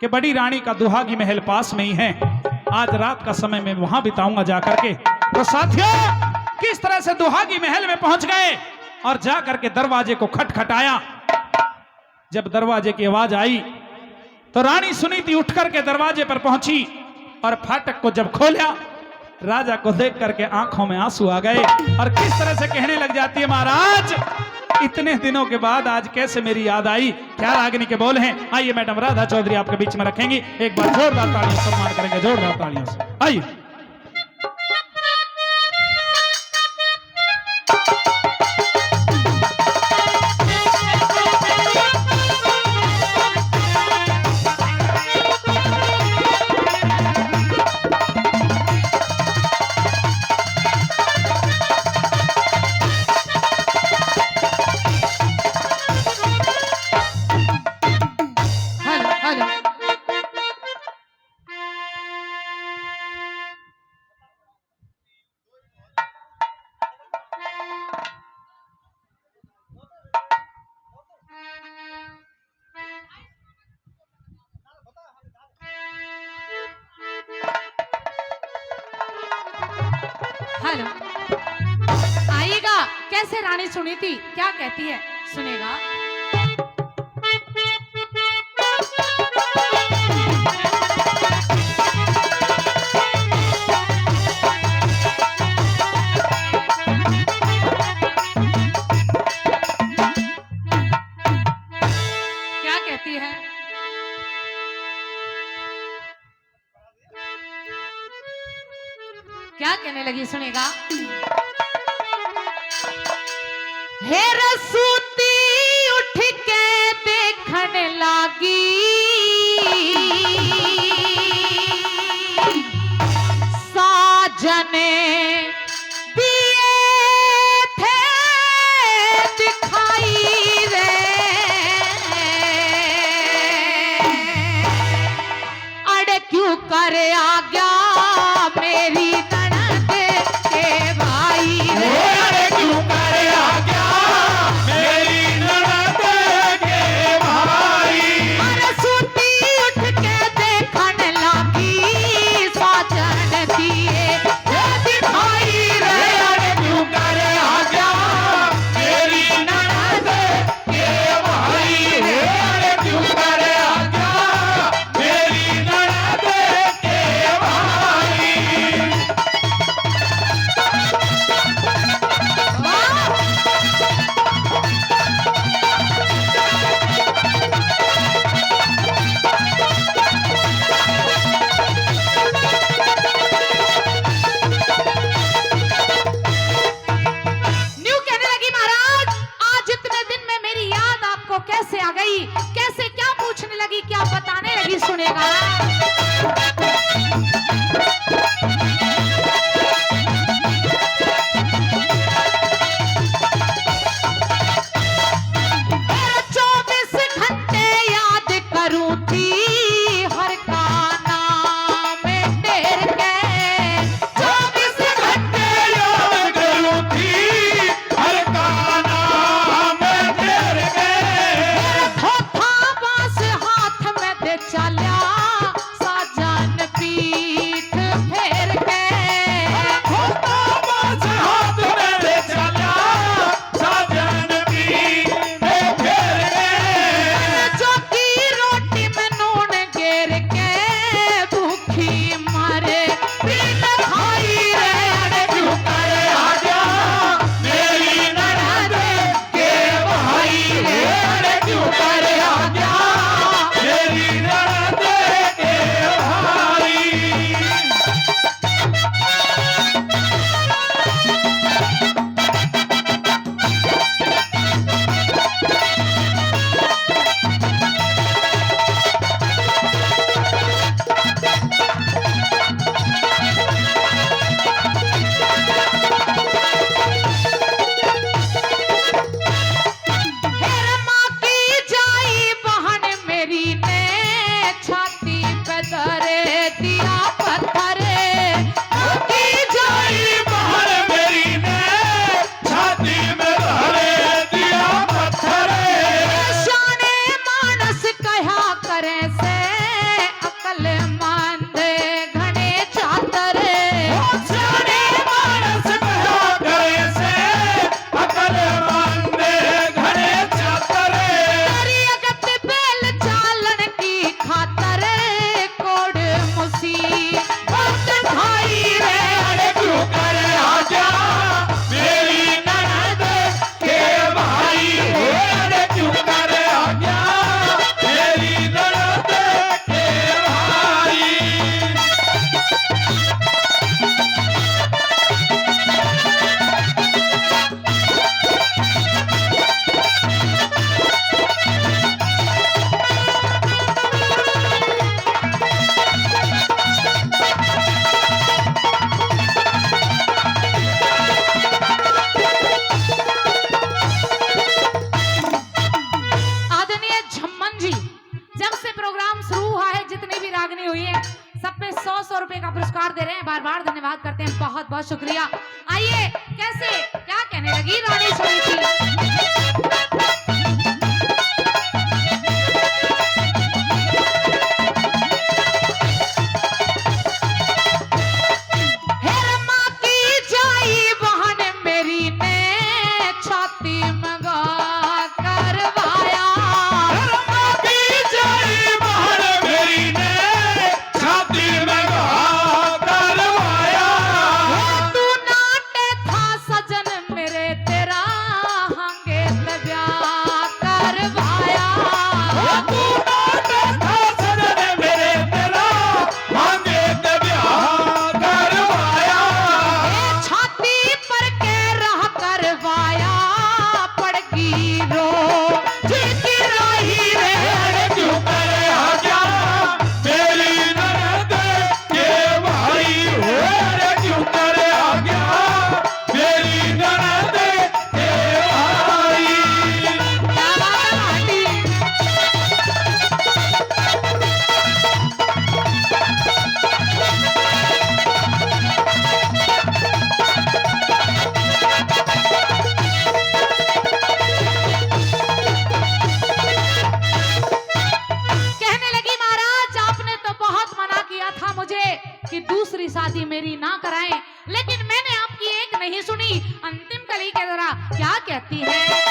कि बड़ी रानी का दुहागी महल पास में ही है, आज रात का समय मैं वहां बिताऊंगा जाकर के। तो साथियों, किस तरह से दुहागी महल में पहुंच गए और जाकर के दरवाजे को खटखटाया। जब दरवाजे की आवाज आई तो रानी सुनीति उठकर के दरवाजे पर पहुंची और फाटक को जब खोला, राजा को देख करके आंखों में आंसू आ गए और किस तरह से कहने लग जाती है, महाराज इतने दिनों के बाद आज कैसे मेरी याद आई। क्या रागिनी के बोल हैं। आइए मैडम राधा चौधरी आपके बीच में रखेंगी, एक बार जोरदार तालियों से सम्मान करेंगे, जोरदार तालियों से। आइए। हेलो, आइएगा। कैसे रानी सुनीति क्या कहती है सुनेगा। क्या कहती है। क्या कहने लगी सुनेगा। हे रसूती उठ के देखने लागी, साजने दिए थे दिखाई रे, अड़े क्यों कर आ गया मेरी कैसे आ गई, कैसे क्या पूछने लगी, क्या बताने लगी सुनेगा। चला रागनी हुई है, सब पे 100-100 रुपए का पुरस्कार दे रहे हैं। बार बार धन्यवाद करते हैं, बहुत बहुत शुक्रिया। आइए कैसे क्या कहने लगी रानी सुनी थी। कि दूसरी शादी मेरी ना कराएं, लेकिन मैंने आपकी एक नहीं सुनी। अंतिम कली के जरा क्या कहती है।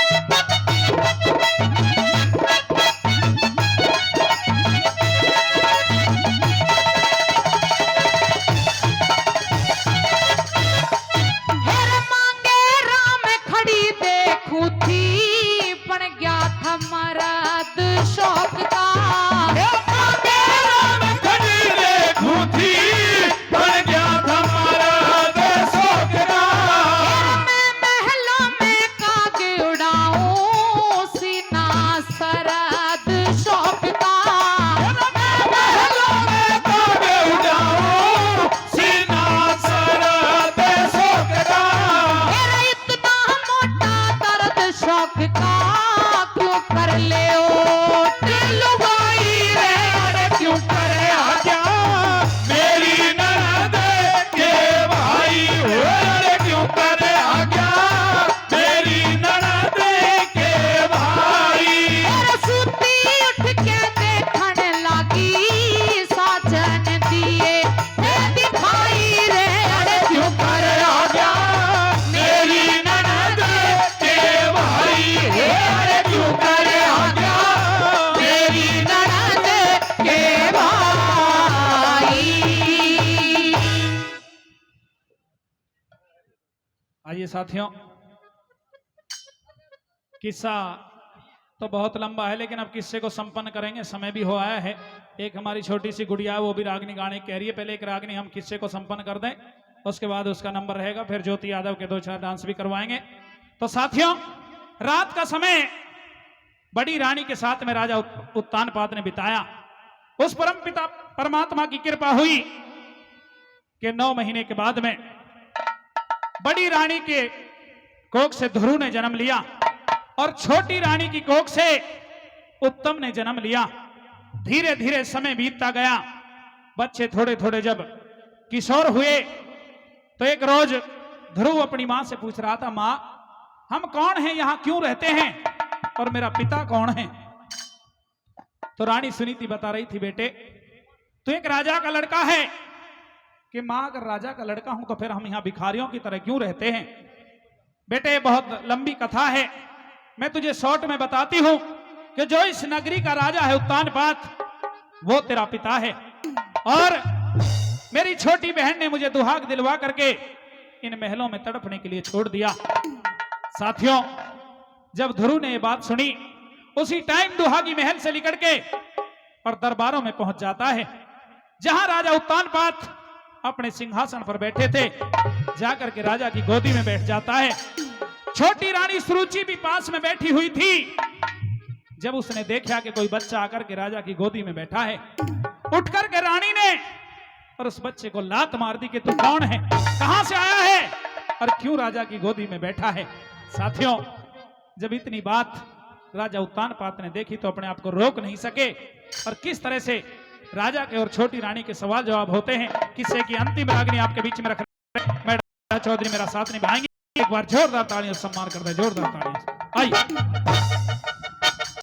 आइए साथियों, किस्सा तो बहुत लंबा है, लेकिन अब किस्से को संपन्न करेंगे, समय भी हो आया है। एक हमारी छोटी सी गुड़िया है, वो भी रागनी गाने कह रही है। पहले एक रागनी हम किस्से को संपन्न कर दें, उसके बाद उसका नंबर रहेगा, फिर ज्योति यादव के 2-4 डांस भी करवाएंगे। तो साथियों, रात का समय बड़ी रानी के साथ में राजा उत्तानपाद ने बिताया। उस परम पिता परमात्मा की कृपा हुई कि 9 महीने के बाद में बड़ी रानी के कोख से ध्रुव ने जन्म लिया और छोटी रानी की कोख से उत्तम ने जन्म लिया। धीरे धीरे समय बीतता गया। बच्चे थोड़े थोड़े जब किशोर हुए तो एक रोज ध्रुव अपनी मां से पूछ रहा था, मां हम कौन हैं, यहां क्यों रहते हैं और मेरा पिता कौन है। तो रानी सुनीति बता रही थी, बेटे तू एक राजा का लड़का है। कि मां अगर राजा का लड़का हूं तो फिर हम यहां भिखारियों की तरह क्यों रहते हैं। बेटे बहुत लंबी कथा है, मैं तुझे शॉर्ट में बताती हूं कि जो इस नगरी का राजा है उत्तानपाद, वो तेरा पिता है और मेरी छोटी बहन ने मुझे दुहाक दिलवा करके इन महलों में तड़पने के लिए छोड़ दिया। साथियों, जब ध्रुव ने ये बात सुनी, उसी टाइम दुहागी महल से निकल के और दरबारों में पहुंच जाता है, जहां राजा उत्तानपाद अपने सिंहासन पर बैठे थे। जाकर के राजा की गोदी में बैठ जाता है। छोटी रानी सुरुचि भी पास में बैठी हुई थी। जब उसने देखा कि कोई बच्चा आकर के राजा की गोदी में बैठा है, उठकर के रानी ने और उस बच्चे को लात मार दी कि तू कौन है, कहां से आया है और क्यों राजा की गोदी में बैठा है। साथियों, जब इतनी बात राजा उत्तानपाद ने देखी तो अपने आप को रोक नहीं सके और किस तरह से राजा के और छोटी रानी के सवाल जवाब होते हैं। किस्से की अंतिम रागनी आपके बीच में रख रहे हैं। मैं चौधरी मेरा साथ निभाएंगे। एक बार जोरदार तालियों से सम्मान करते हैं, जोरदार तालियों से। आइए।